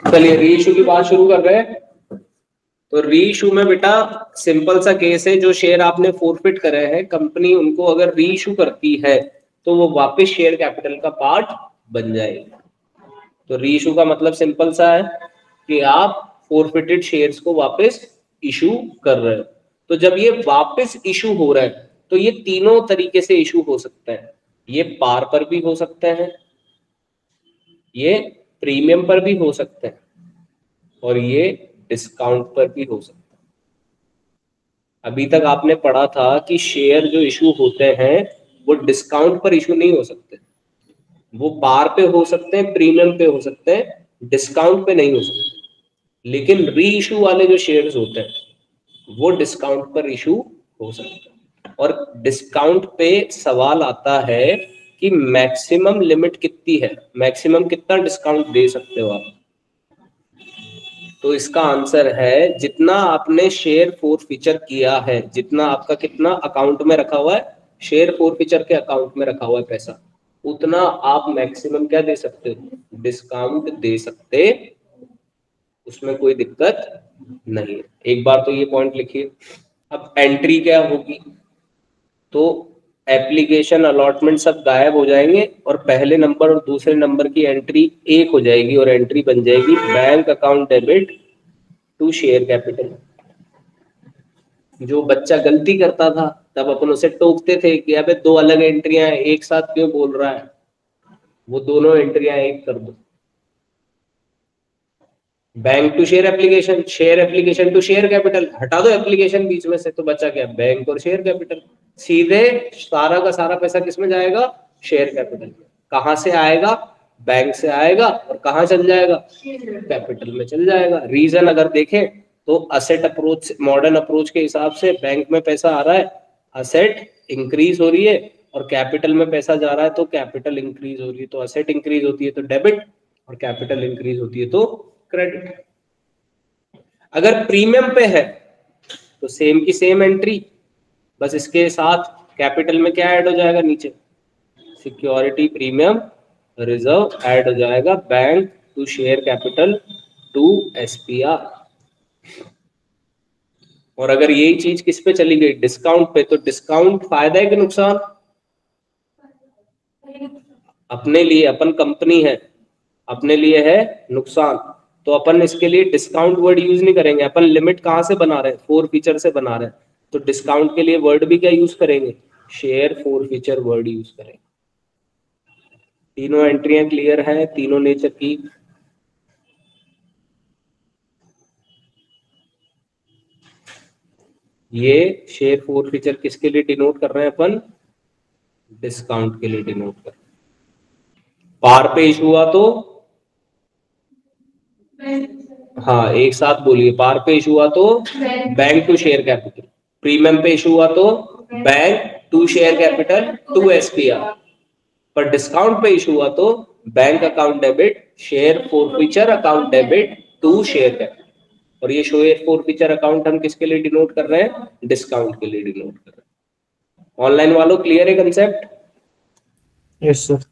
चलिए री इशू की बात शुरू कर रहे हैं। तो री इशू में बेटा सिंपल सा केस है, जो शेयर आपने फोरफिट करे हैं, कंपनी उनको अगर री इशू करती है तो वो वापस शेयर कैपिटल का पार्ट बन जाएगी। तो री इशू का मतलब सिंपल सा है कि आप फोरफिटेड शेयर्स को वापस इशू कर रहे हो। तो जब ये वापस इशू हो रहा है तो ये तीनों तरीके से इशू हो सकते हैं। ये पार पर भी हो सकते हैं, ये प्रीमियम पर भी हो सकते हैं, और ये डिस्काउंट पर भी हो सकता है। अभी तक आपने पढ़ा था कि शेयर जो इशू होते हैं वो डिस्काउंट पर इशू नहीं हो सकते, वो पार पे हो सकते हैं, प्रीमियम पे हो सकते हैं, डिस्काउंट पे नहीं हो सकते। लेकिन री इशू वाले जो शेयर्स होते हैं वो डिस्काउंट पर इशू हो सकते हैं। और डिस्काउंट पे सवाल आता है कि मैक्सिमम लिमिट कितनी है, मैक्सिमम कितना डिस्काउंट दे सकते हो आप। तो इसका आंसर है जितना आपने शेयर फोरफीचर किया है, जितना आपका कितना अकाउंट में रखा हुआ है, शेयर फोरफीचर के अकाउंट में रखा हुआ है पैसा, उतना आप मैक्सिमम क्या दे सकते हो, डिस्काउंट दे सकते, उसमें कोई दिक्कत नहीं है। एक बार तो ये पॉइंट लिखिए। अब एंट्री क्या होगी, तो एप्लीकेशन अलॉटमेंट सब गायब हो जाएंगे और पहले नंबर और दूसरे नंबर की एंट्री एक हो जाएगी और एंट्री बन जाएगी bank account debit to share capital. जो बच्चा गलती करता था तब अपन उसे टोकते थे कि अबे दो अलग एंट्रियां एक साथ क्यों बोल रहा है, वो दोनों एंट्रियां एक कर दो। Bank to share application to share capital, हटा दो एप्लीकेशन बीच में से, तो बचा क्या, बैंक और शेयर कैपिटल। सीधे सारा का सारा पैसा किस में जाएगा, शेयर कैपिटल में। कहां से आएगा, बैंक से आएगा, और कहां चल जाएगा, कैपिटल में चल जाएगा। रीजन अगर देखें तो असेट अप्रोच, मॉडर्न अप्रोच के हिसाब से बैंक में पैसा आ रहा है, असेट इंक्रीज हो रही है, और कैपिटल में पैसा जा रहा है तो कैपिटल इंक्रीज हो रही है। तो असेट इंक्रीज होती है तो डेबिट, और कैपिटल इंक्रीज होती है तो क्रेडिट। अगर प्रीमियम पे है तो सेम की सेम एंट्री, बस इसके साथ कैपिटल में क्या ऐड हो जाएगा, नीचे सिक्योरिटी प्रीमियम रिजर्व ऐड हो जाएगा, bank to share capital to SPR. और अगर यही चीज किस पे चली गई, डिस्काउंट पे, तो डिस्काउंट फायदा है कि नुकसान, अपने लिए, अपन कंपनी है, अपने लिए है नुकसान। तो अपन इसके लिए डिस्काउंट वर्ड यूज नहीं करेंगे। अपन लिमिट कहां से बना रहे हैं, फोर फीचर से बना रहे हैं, तो डिस्काउंट के लिए वर्ड भी क्या यूज करेंगे, share four feature word use करेंगे। तीनों एंट्रियां क्लियर है, तीनों नेचर की। ये शेयर फोर फीचर किसके लिए डिनोट कर रहे हैं अपन, डिस्काउंट के लिए डिनोट कर रहे हैं। पार पे इशू हुआ तो, हाँ एक साथ बोलिए, पार पे इशू हुआ तो bank to share capital, premium पे इशू हुआ तो bank to share capital to SPR, पर डिस्काउंट पे इशू हुआ तो bank account debit share forfeiture account debit to share capital. और ये शेयर फोरफीचर अकाउंट हम किसके लिए डिनोट कर रहे हैं, डिस्काउंट के लिए डिनोट कर रहे हैं। ऑनलाइन वालों क्लियर है कंसेप्ट? Yes sir.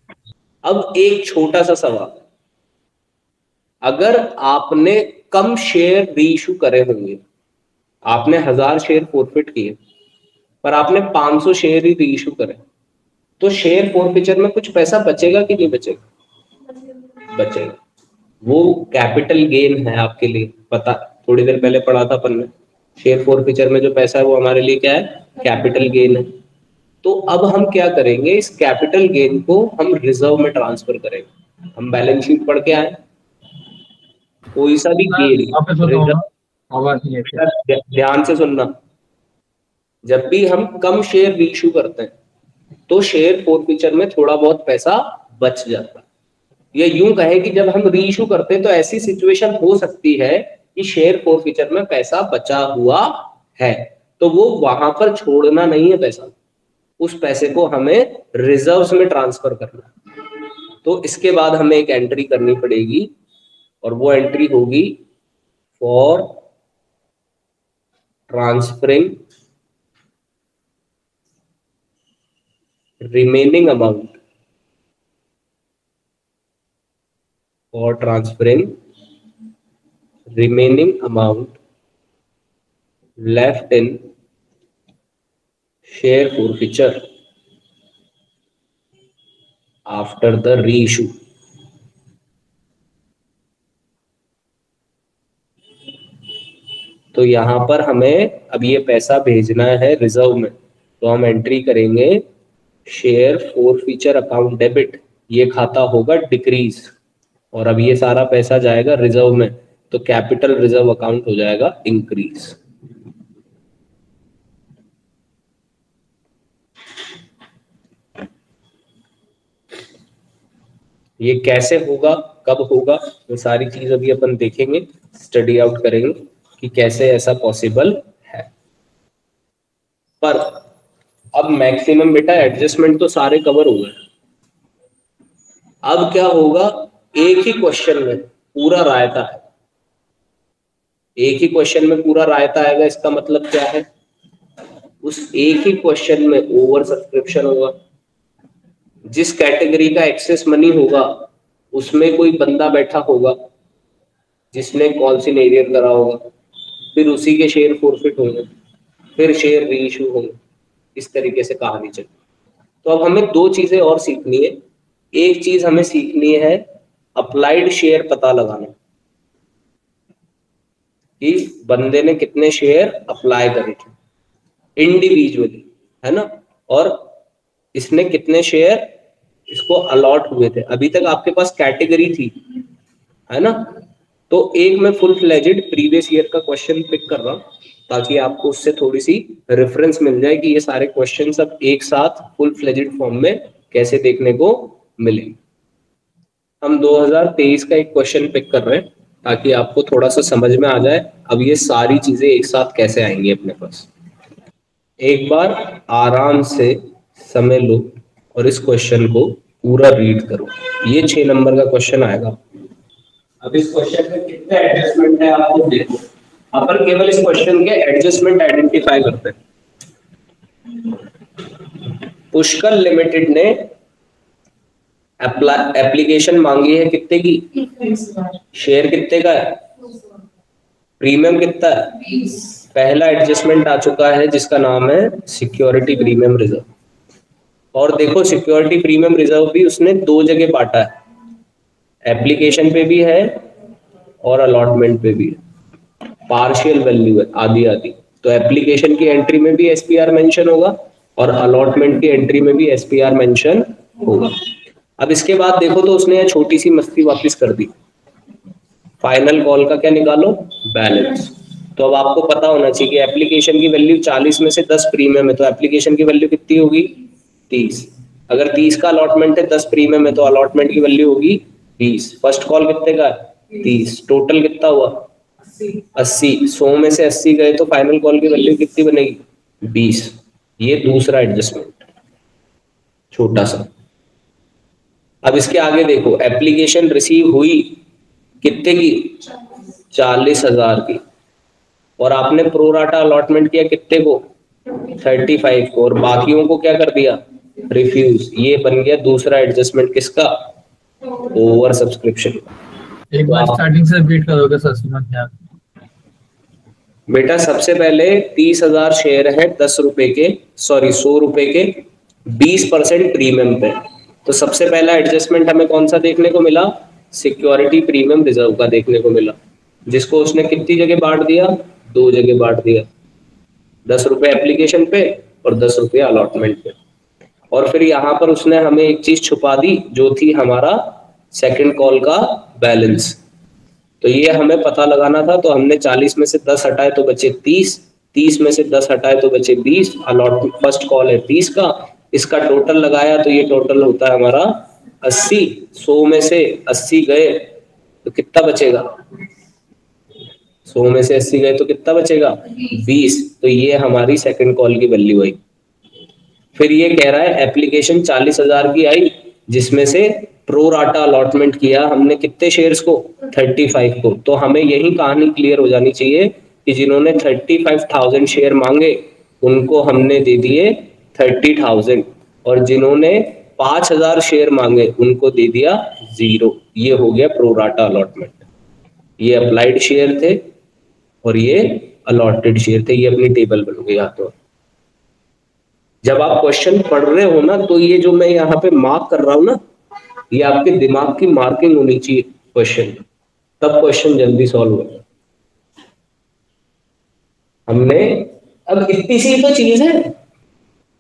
अब एक छोटा सा सवाल, अगर आपने कम शेयर री इशू करे होंगे, आपने 1000 शेयर फोरफिट किए पर आपने 500 शेयर ही री इशू करे, तो शेयर फोरफिचर में कुछ पैसा बचेगा कि नहीं बचेगा, बचेगा। वो कैपिटल गेन है आपके लिए, पता, थोड़ी देर पहले पढ़ा था अपन ने, शेयर फोरफिचर में जो पैसा है वो हमारे लिए क्या है, कैपिटल गेन है। तो अब हम क्या करेंगे, इस कैपिटल गेन को हम रिजर्व में ट्रांसफर करेंगे। हम बैलेंस शीट पढ़ के आए, कोई सा भी गेन रिजर्व, ध्यान से सुनना, जब भी हम कम शेयर रीइश्यू करते हैं तो शेयर फोरफिचर में थोड़ा बहुत पैसा बच जाता है। ये यूं कहें कि जब हम रीइश्यू करते हैं तो ऐसी सिचुएशन हो सकती है कि शेयर फोरफिचर में पैसा बचा हुआ है, तो वो वहां पर छोड़ना नहीं है पैसा, उस पैसे को हमें रिजर्व्स में ट्रांसफर करना है। तो इसके बाद हमें एक एंट्री करनी पड़ेगी, और वो एंट्री होगी for transferring remaining amount, for transferring remaining amount left in share forfeiture after the reissue. तो यहां पर हमें अब ये पैसा भेजना है रिजर्व में, तो हम एंट्री करेंगे शेयर फॉरफीचर अकाउंट डेबिट, ये खाता होगा डिक्रीज, और अब ये सारा पैसा जाएगा रिजर्व में, तो कैपिटल रिजर्व अकाउंट हो जाएगा इंक्रीज। ये कैसे होगा, कब होगा, ये सारी चीज अभी अपन देखेंगे, स्टडी आउट करेंगे कि कैसे ऐसा पॉसिबल है। पर अब मैक्सिमम बेटा एडजस्टमेंट तो सारे कवर हो गए। अब क्या होगा, एक ही क्वेश्चन में पूरा रायता है, एक ही क्वेश्चन में पूरा रायता आएगा। इसका मतलब क्या है, उस एक ही क्वेश्चन में ओवर सब्सक्रिप्शन होगा, जिस कैटेगरी का एक्सेस मनी होगा उसमें कोई बंदा बैठा होगा जिसने कॉल सिनेरियर करा होगा, फिर उसी के शेयर फॉरफिट होंगे, फिर शेयर रीइश्यू होंगे, इस तरीके से कहानी चलती। तो अब हमें दो चीजें और सीखनी है। एक चीज हमें सीखनी है अप्लाइड शेयर पता लगाना, कि बंदे ने कितने शेयर अप्लाई करे थे इंडिविजुअली, है ना, और इसने कितने शेयर इसको अलॉट हुए थे। अभी तक आपके पास कैटेगरी थी, है ना, तो एक मैं फुल फ्लेजेड प्रीवियस ईयर का क्वेश्चन पिक कर रहा हूं ताकि आपको उससे थोड़ी सी रेफरेंस मिल जाए कि ये सारे क्वेश्चन सब एक साथ फुल फ्लेजेड फॉर्म में कैसे देखने को मिले। हम 2023 का एक क्वेश्चन पिक कर रहे हैं ताकि आपको थोड़ा सा समझ में आ जाए अब ये सारी चीजें एक साथ कैसे आएंगी अपने पास। एक बार आराम से समय लो और इस क्वेश्चन को पूरा रीड करो। ये 6 नंबर का क्वेश्चन आएगा। अब इस क्वेश्चन में कितने एडजस्टमेंट है आपको देखो। अपन केवल इस क्वेश्चन के एडजस्टमेंट आइडेंटिफाई करते हैं। पुष्कर लिमिटेड ने एप्लीकेशन मांगी है कितने की, शेयर कितने का है, प्रीमियम कितना है, पहला एडजस्टमेंट आ चुका है जिसका नाम है सिक्योरिटी प्रीमियम रिजर्व। और देखो सिक्योरिटी प्रीमियम रिजर्व भी उसने दो जगह बांटा है, एप्लीकेशन पे भी है और अलॉटमेंट पे भी है। पार्शियल वैल्यू है, आधी आधी। तो एप्लीकेशन की एंट्री में भी एसपीआर मेंशन होगा और अलॉटमेंट की एंट्री में भी एसपीआर मेंशन होगा। अब इसके बाद देखो तो उसने यह छोटी सी मस्ती वापस कर दी, फाइनल कॉल का क्या निकालो, बैलेंस। तो अब आपको पता होना चाहिए कि एप्लीकेशन की वैल्यू 40 में से 10 प्रीमियम है, तो एप्लीकेशन की वैल्यू कितनी होगी, 30। अगर 30 का अलॉटमेंट है, 10 प्रीमियम है, तो अलॉटमेंट की वैल्यू होगी 20। फर्स्ट कॉल कितने का, 30। टोटल कितना हुआ, 80। 100 में से 80 गए तो फाइनल कॉल की वैल्यू कितनी बनेगी, 20। ये दूसरा एडजस्टमेंट छोटा सा। अब इसके आगे देखो, एप्लीकेशन रिसीव हुई कितने की, 40,000 की, और आपने प्रोराटा अलॉटमेंट किया कितने को, 35 को, और बाकियों को क्या कर दिया, रिफ्यूज। ये बन गया दूसरा एडजस्टमेंट किसका, ओवर सब्सक्रिप्शन। एक बार स्टार्टिंग से रिपीट करोगे सर, समझ नहीं आया। बेटा सबसे पहले 30,000 शेयर है 10 रुपए के, सॉरी 100 रुपए के, 20% प्रीमियम पे। तो सबसे पहला एडजस्टमेंट हमें कौन सा देखने को मिला, सिक्योरिटी प्रीमियम रिजर्व का देखने को मिला, जिसको उसने कितनी जगह बांट दिया, 2 जगह बांट दिया, 10 रुपए एप्लीकेशन पे और 10 रुपए अलॉटमेंट पे। और फिर यहाँ पर उसने हमें एक चीज छुपा दी जो थी हमारा सेकंड कॉल का बैलेंस। तो ये हमें पता लगाना था, तो हमने 40 में से 10 हटाए तो बचे 30, 30 में से 10 हटाए तो बचे 20। अलॉटमेंट फर्स्ट कॉल है 30 का, इसका टोटल लगाया तो ये टोटल होता है हमारा 80। 100 में से 80 गए तो कितना बचेगा, 100 में से 80 गए तो कितना बचेगा, 20। तो ये हमारी सेकंड कॉल की वैल्यू आई। फिर ये कह रहा है एप्लीकेशन 40,000 की आई, जिसमें से प्रो राटा अलॉटमेंट किया हमने कितने शेयर्स को, 35 को। तो हमें यही कहानी क्लियर हो जानी चाहिए कि जिन्होंने 35,000 शेयर मांगे उनको हमने दे दिए 30,000, और जिन्होंने 5,000 शेयर मांगे उनको दे दिया 0। ये हो गया प्रो राटा अलॉटमेंट। ये अप्लाइड शेयर थे और ये अलॉटेड शेयर थे। ये अपनी टेबल बन गई। तो जब आप क्वेश्चन पढ़ रहे हो ना, तो ये जो मैं यहाँ पे मार्क कर रहा हूं ना, ये आपके दिमाग की मार्किंग होनी चाहिए क्वेश्चन, तब क्वेश्चन जल्दी सॉल्व होगा। हमने अब इतनी सी तो चीज है,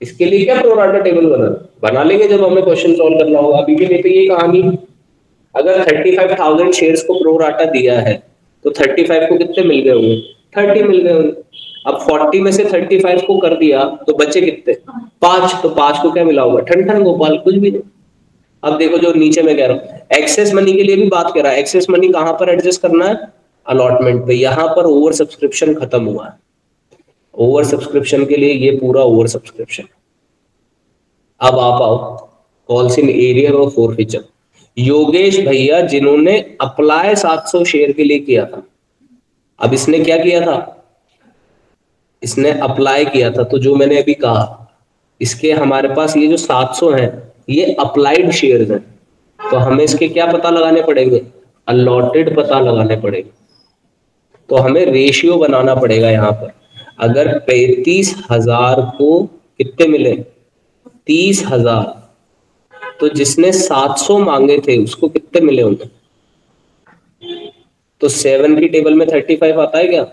इसके लिए क्या प्रोराटा टेबल बना लेंगे जब हमें क्वेश्चन सॉल्व करना होगा। अभी के लिए तो ये कहानी, अगर 35,000 शेयर्स को प्रोराटा दिया है तो 35 को कितने मिल गए होंगे? 30 मिल गए होंगे। अब 40 में से 35 को कर दिया तो बचे कितने? 5। तो 5 को क्या मिला होगा? ठन गोपाल, कुछ भी नहीं। अब देखो जो नीचे मैं कह रहा हूँ, एक्सेस मनी के लिए भी बात कर रहा है। एक्सेस मनी कहां पर एडजस्ट करना है? अलॉटमेंट पे। यहां पर ओवर सब्सक्रिप्शन खत्म हुआ है। ओवर सब्सक्रिप्शन के लिए ये पूरा ओवर सब्सक्रिप्शन। अब आप आओ कॉल्स इन एरियर और फोरफीचर। योगेश भैया जिन्होंने अप्लाई 700 शेयर के लिए किया था, अब इसने क्या किया था? इसने अप्लाई किया था। तो जो मैंने अभी कहा, इसके हमारे पास ये जो 700 हैं ये अप्लाइड शेयर्स हैं, तो हमें इसके क्या पता लगाने पड़ेंगे? अलॉटेड पता लगाने पड़ेंगे। तो हमें रेशियो बनाना पड़ेगा यहाँ पर। अगर 35,000 को कितने मिले? 30,000, तो जिसने 700 मांगे थे उसको कितने मिले होंगे? तो 7 की टेबल में 35 आता है क्या?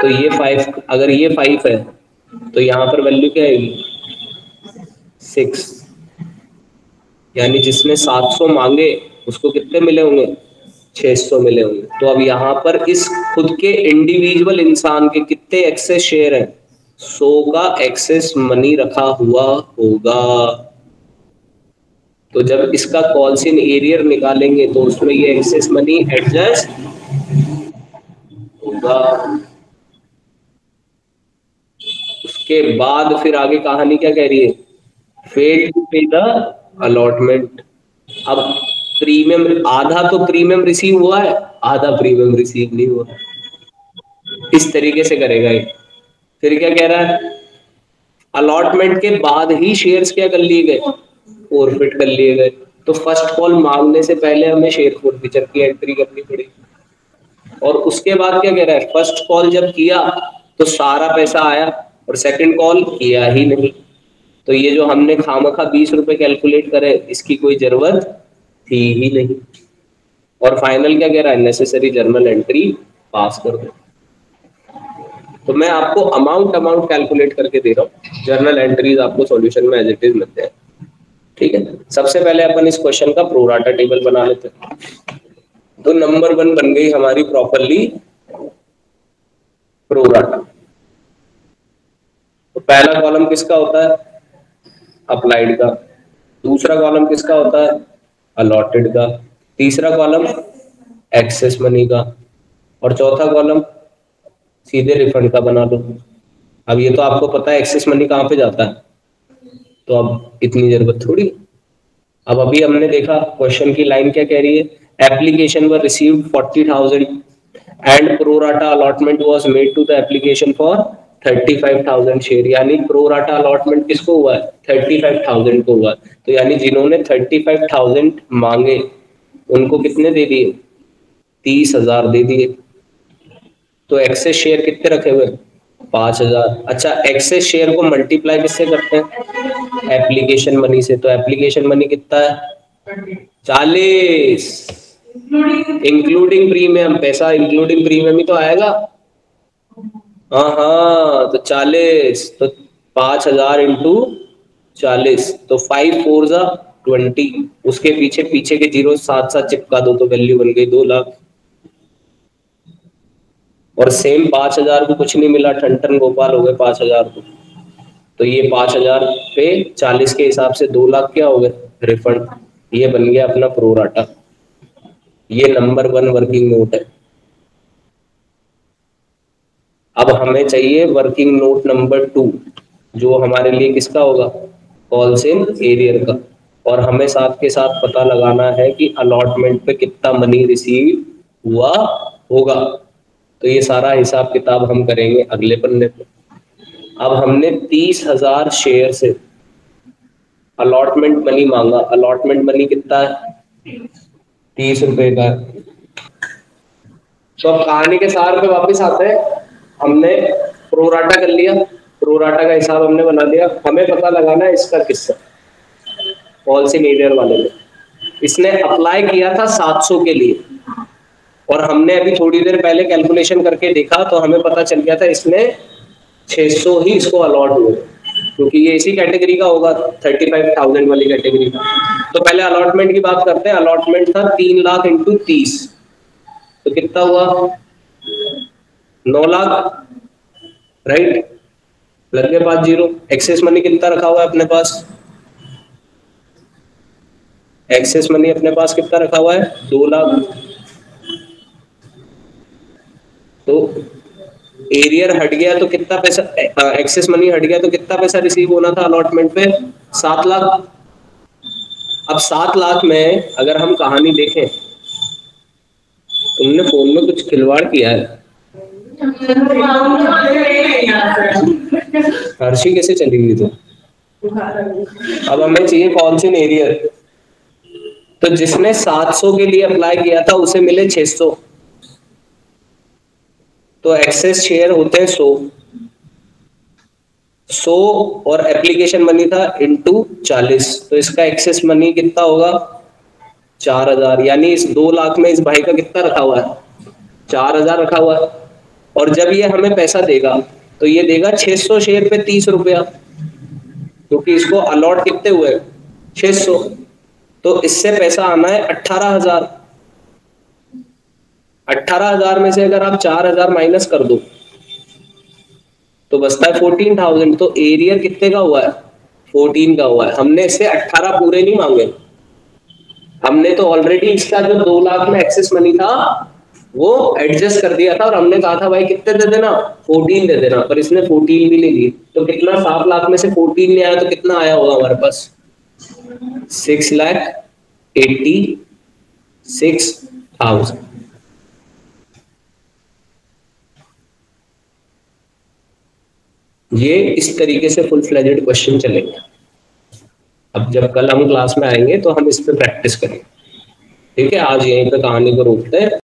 तो ये 5, अगर ये 5 है तो यहाँ पर वैल्यू क्या आएगी? 6। यानी जिसने 700 मांगे उसको कितने मिले होंगे? 600 मिले होंगे। तो अब यहाँ पर इस खुद के इंडिविजुअल इंसान के कितने एक्सेस शेयर हैं? 100 का एक्सेस मनी रखा हुआ होगा। तो जब इसका कॉल्स इन एरियर निकालेंगे तो उसमें ये एक्सेस मनी एडजस्ट होगा। उसके बाद फिर आगे कहानी क्या कह रही है? फेल टू पे द अलॉटमेंट। अब प्रीमियम, आधा तो प्रीमियम रिसीव हुआ है, आधा प्रीमियम रिसीव नहीं हुआ। इस तरीके से करेगा ये। फिर क्या कह रहा है? अलॉटमेंट के बाद ही शेयर्स क्या कर लिए गए? फॉरफिट कर लिए गए। तो फर्स्ट कॉल मांगने से पहले हमें शेयर फॉरफिचर की एंट्री करनी पड़ी। और उसके बाद क्या कह रहा है? फर्स्ट कॉल जब किया तो सारा पैसा आया, और सेकंड कॉल किया ही नहीं। तो ये जो हमने खामखा 20 रुपए कैलकुलेट करे, इसकी कोई जरूरत थी ही नहीं। और फाइनल क्या कह रहा है? नेसेसरी जर्नल एंट्री पास कर दो। तो मैं आपको अमाउंट कैलकुलेट करके दे रहा हूँ, जर्नल एंट्रीज आपको सॉल्यूशन में एज इट इज मिलते हैं। ठीक है, सबसे पहले अपन इस क्वेश्चन का प्रोराटा टेबल बना लेते हैं। तो नंबर 1 बन गई हमारी प्रॉपरली प्रोराटा। तो पहला कॉलम किसका होता है? अप्लाइड का। दूसरा कॉलम किसका होता है? अलॉटेड का। तीसरा कॉलम एक्सेस मनी का। और चौथा कॉलम सीधे रिफंड का बना लो। अब ये तो आपको पता है एक्सेस मनी कहाँ पे जाता है, तो अब इतनी जरूरत थोड़ी। अब अभी हमने देखा क्वेश्चन की लाइन क्या कह रही है? Application were received 40,000 and pro rata allotment was made to the application for 35,000 share. यानी प्रोराटा अलॉटमेंट किसको हुआ है? 35,000 को हुआ। तो यानी जिन्होंने 35,000 मांगे उनको कितने दे दिए? 30,000 दे दिए। तो एक्सेस शेयर कितने रखे हुए? 5,000। अच्छा, एक्सेस शेयर को मल्टीप्लाई किससे करते हैं? एप्लीकेशन मनी से। तो एप्लीकेशन मनी कितना है? 40, इंक्लूडिंग प्रीमियम। पैसा इंक्लूडिंग प्रीमियम ही तो आएगा। हाँ, तो 40, तो 5,000 इंटू 40, तो 5 4 20। उसके पीछे के जीरो साथ साथ चिपका दो तो वैल्यू बन गई 2 लाख। और सेम 5,000 को कुछ नहीं मिला, ठन गोपाल हो गए 5,000 को। तो ये 5,000 पे 40 के हिसाब से 2 लाख क्या हो गए? रिफंड। ये बन गया अपना प्रोराटा। ये नंबर 1 वर्किंग नोट है। अब हमें चाहिए वर्किंग नोट नंबर 2, जो हमारे लिए किसका होगा? कॉल्स इन एरियर का। और हमें साथ के साथ पता लगाना है कि अलॉटमेंट पे कितना मनी रिसीव हुआ होगा। तो ये सारा हिसाब किताब हम करेंगे अगले पन्ने पे। अब हमने 30,000 शेयर से अलॉटमेंट मनी मांगा। अलॉटमेंट मनी कितना है? 30 रुपए का। तो अब कहानी के सार पे वापस आते हैं। हमने प्रोराटा कर लिया, प्रोराटा का हिसाब हमने बना दिया। हमें पता लगाना है इसका किस्सा। पॉलिसी मेजर वाले में इसने अप्लाई किया था 700 के लिए, और हमने अभी थोड़ी देर पहले कैलकुलेशन करके देखा तो हमें पता चल गया था इसने 600 ही इसको अलॉट हुए, क्योंकि ये इसी कैटेगरी का होगा, 35,000 वाली कैटेगरी का। तो पहले अलॉटमेंट की बात करते हैं। अलॉटमेंट था 3 लाख इंटू 30, तो कितना हुआ? 9 लाख, राइट। लग गए 5 जीरो। एक्सेस मनी कितना रखा हुआ है अपने पास? एक्सेस मनी अपने पास कितना रखा हुआ है? 2 लाख। तो एरियर हट गया तो कितना पैसा, एक्सेस मनी हट गया तो कितना पैसा रिसीव होना था अलॉटमेंट पे? 7 लाख। अब 7 लाख में अगर हम कहानी देखें, तुमने फोन में कुछ खिलवाड़ किया है। हर्षी कैसे चली गई? तो अब हमें चाहिए कौन सी एरियर। तो जिसने 700 के लिए अप्लाई किया था उसे मिले 600, तो एक्सेस शेयर होते हैं 100 और एप्लीकेशन मनी था इंटू 40, तो इसका एक्सेस मनी कितना होगा? 4000। यानी इस 2 लाख में इस भाई का कितना रखा हुआ है? 4000 रखा हुआ है। और जब ये हमें पैसा देगा तो ये देगा 600 शेयर पे 30 रुपया, क्योंकि इसको अलॉट कितने हुए? 600। तो इससे पैसा आना है 18,000। 18,000 में से अगर आप 4,000 माइनस कर दो तो बचता है 14,000। तो एरियर कितने का हुआ है? 14 का हुआ है। हमने इससे 18 पूरे नहीं मांगे, हमने तो ऑलरेडी इसका जो 2 लाख में एक्सेस मनी था वो एडजस्ट कर दिया था, और हमने कहा था भाई कितने दे देना? 14 दे देना, पर इसने 14 भी नहीं दी। तो कितना? 7 लाख में से 14 नहीं आया तो कितना आया होगा हमारे पास? 6,86,000। ये इस तरीके से फुल फ्लेजेड क्वेश्चन चलेंगे। अब जब कल हम क्लास में आएंगे तो हम इस पे प्रैक्टिस करेंगे। ठीक है, आज यहीं पे कहानी को रोकते हैं।